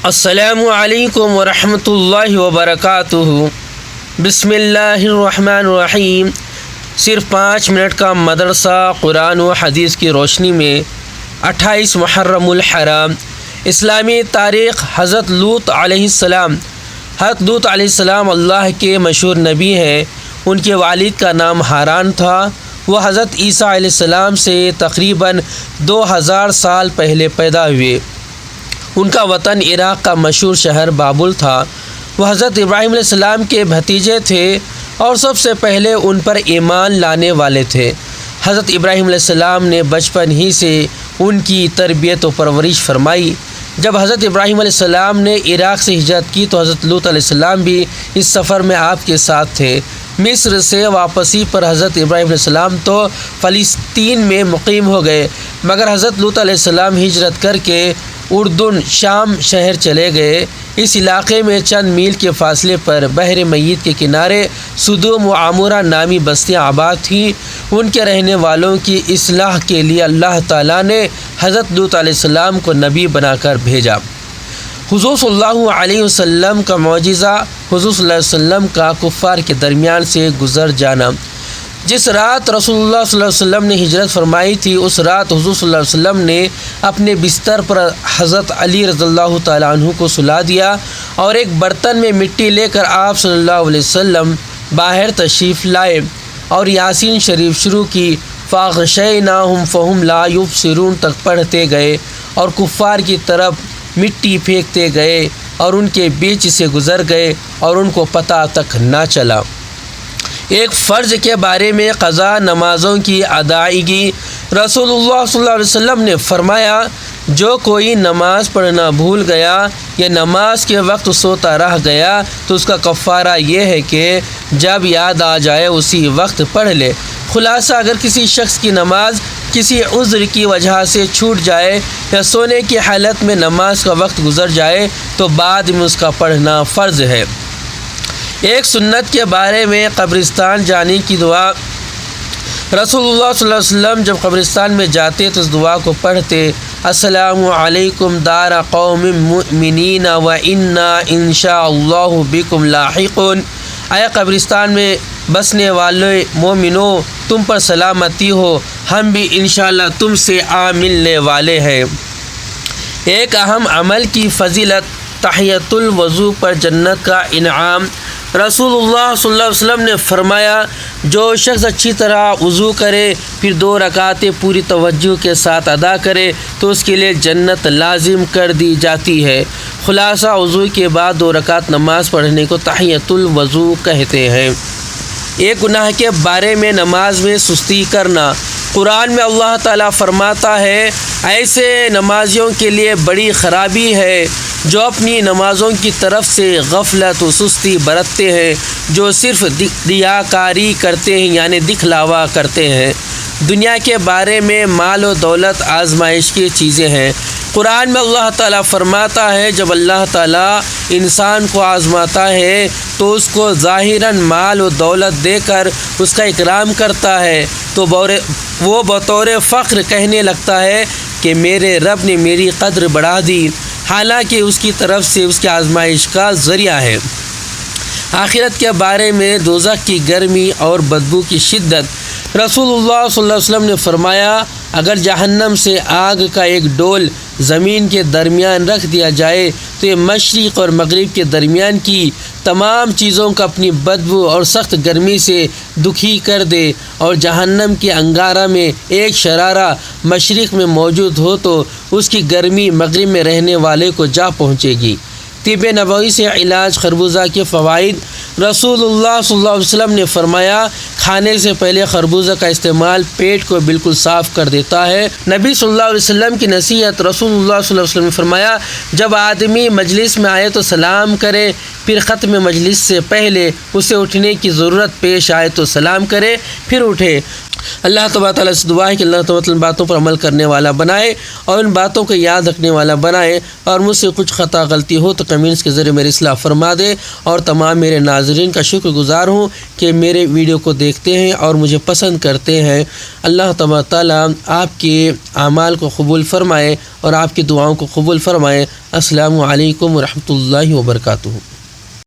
السلام علیکم ورحمۃ اللہ وبرکاتہ۔ بسم اللہ الرحمن الرحیم۔ صرف 5 منٹ کا مدرسہ قرآن و حدیث کی روشنی میں 28 محرم الحرام۔ اسلامی تاریخ۔ حضرت لوط علیہ السلام اللہ کے مشہور نبی ہیں۔ ان کے والد کا نام ہاران تھا۔ وہ حضرت عیسیٰ علیہ السلام سے تقریباً 2000 سال پہلے پیدا ہوئے۔ ان کا وطن عراق کا مشہور شہر بابل تھا۔ وہ حضرت ابراہیم علیہ السلام کے بھتیجے تھے اور سب سے پہلے ان پر ایمان لانے والے تھے۔ حضرت ابراہیم علیہ السلام نے بچپن ہی سے ان کی تربیت و پرورش فرمائی۔ جب حضرت ابراہیم علیہ السلام نے عراق سے ہجرت کی تو حضرت لوط علیہ السلام بھی اس سفر میں آپ کے ساتھ تھے۔ مصر سے واپسی پر حضرت ابراہیم علیہ السلام تو فلسطین میں مقیم ہو گئے، مگر حضرت لوط علیہ السلام ہجرت کر کے اردن شام شہر چلے گئے۔ اس علاقے میں چند میل کے فاصلے پر بحر میت کے کنارے سدوم و عمورہ نامی بستیاں آباد تھیں۔ ان کے رہنے والوں کی اصلاح کے لیے اللہ تعالیٰ نے حضرت لوط علیہ السلام کو نبی بنا کر بھیجا۔ حضور صلی اللہ علیہ وسلم کا معجزہ، حضور صلی اللہ علیہ وسلم کا کفار کے درمیان سے گزر جانا۔ جس رات رسول اللہ صلی اللہ علیہ وسلم نے ہجرت فرمائی تھی، اس رات حضور صلی اللہ علیہ وسلم نے اپنے بستر پر حضرت علی رضی اللہ تعالیٰ عنہ کو سلا دیا اور ایک برتن میں مٹی لے کر آپ صلی اللہ علیہ وسلم باہر تشریف لائے اور یاسین شریف شروع کی۔ فَغَشَيْنَاهُمْ فَهُمْ لَا يُبْصِرُونَ تک پڑھتے گئے اور کفار کی طرف مٹی پھینکتے گئے اور ان کے بیچ سے گزر گئے اور ان کو پتہ تک نہ چلا۔ ایک فرض کے بارے میں قضا نمازوں کی ادائیگی۔ رسول اللہ صلی اللہ علیہ وسلم نے فرمایا، جو کوئی نماز پڑھنا بھول گیا یا نماز کے وقت سوتا رہ گیا تو اس کا کفارہ یہ ہے کہ جب یاد آ جائے اسی وقت پڑھ لے۔ خلاصہ، اگر کسی شخص کی نماز کسی عذر کی وجہ سے چھوٹ جائے یا سونے کی حالت میں نماز کا وقت گزر جائے تو بعد میں اس کا پڑھنا فرض ہے۔ ایک سنت کے بارے میں قبرستان جانے کی دعا۔ رسول اللہ صلی اللہ علیہ وسلم جب قبرستان میں جاتے تو اس دعا کو پڑھتے، السلام علیکم دار قوم مؤمنین و انا انشاء اللہ بکم لاحقون۔ اے قبرستان میں بسنے والے مومنوں، تم پر سلامتی ہو، ہم بھی انشاءاللہ تم سے ملنے والے ہیں۔ ایک اہم عمل کی فضیلت، تحیۃ الوضو پر جنت کا انعام۔ رسول اللہ صلی اللہ علیہ وسلم نے فرمایا، جو شخص اچھی طرح وضو کرے پھر 2 رکعتیں پوری توجہ کے ساتھ ادا کرے تو اس کے لیے جنت لازم کر دی جاتی ہے۔ خلاصہ، وضو کے بعد 2 رکعت نماز پڑھنے کو تحیۃ الوضو کہتے ہیں۔ ایک گناہ کے بارے میں نماز میں سستی کرنا۔ قرآن میں اللہ تعالیٰ فرماتا ہے، ایسے نمازیوں کے لیے بڑی خرابی ہے جو اپنی نمازوں کی طرف سے غفلت و سستی برتتے ہیں، جو صرف ریاکاری کرتے ہیں یعنی دکھلاوا کرتے ہیں۔ دنیا کے بارے میں مال و دولت آزمائش کی چیزیں ہیں۔ قرآن میں اللہ تعالیٰ فرماتا ہے، جب اللہ تعالیٰ انسان کو آزماتا ہے تو اس کو ظاہراً مال و دولت دے کر اس کا اکرام کرتا ہے تو وہ بطور فخر کہنے لگتا ہے کہ میرے رب نے میری قدر بڑھا دی، حالانکہ اس کی طرف سے اس کی آزمائش کا ذریعہ ہے۔ آخرت کے بارے میں دوزخ کی گرمی اور بدبو کی شدت۔ رسول اللہ صلی اللہ علیہ وسلم نے فرمایا، اگر جہنم سے آگ کا ایک ڈول زمین کے درمیان رکھ دیا جائے تو یہ مشرق اور مغرب کے درمیان کی تمام چیزوں کو اپنی بدبو اور سخت گرمی سے دکھی کر دے، اور جہنم کے انگارہ میں ایک شرارہ مشرق میں موجود ہو تو اس کی گرمی مغرب میں رہنے والے کو جا پہنچے گی۔ طب نبوی سے علاج خربوزہ کے فوائد۔ رسول اللہ صلی اللہ علیہ وسلم نے فرمایا، کھانے سے پہلے خربوزہ کا استعمال پیٹ کو بالکل صاف کر دیتا ہے۔ نبی صلی اللہ علیہ وسلم کی نصیحت۔ رسول اللہ صلی اللہ علیہ وسلم نے فرمایا، جب آدمی مجلس میں آئے تو سلام کرے، پھر ختم مجلس سے پہلے اسے اٹھنے کی ضرورت پیش آئے تو سلام کرے، پھر اٹھے۔ اللہ تبارک تعالیٰ سے دعا ہے کہ اللہ تبارک ان باتوں پر عمل کرنے والا بنائے اور ان باتوں کو یاد رکھنے والا بنائے، اور مجھ سے کچھ خطا غلطی ہو تو کمنٹس کے ذریعے میری اصلاح فرما دے، اور تمام میرے ناظرین کا شکر گزار ہوں کہ میرے ویڈیو کو دیکھ دیکھتے ہیں اور مجھے پسند کرتے ہیں۔ اللہ تبارک تعالیٰ آپ کے اعمال کو قبول فرمائے اور آپ کی دعاؤں کو قبول فرمائے۔ السلام علیکم ورحمۃ اللہ وبرکاتہ۔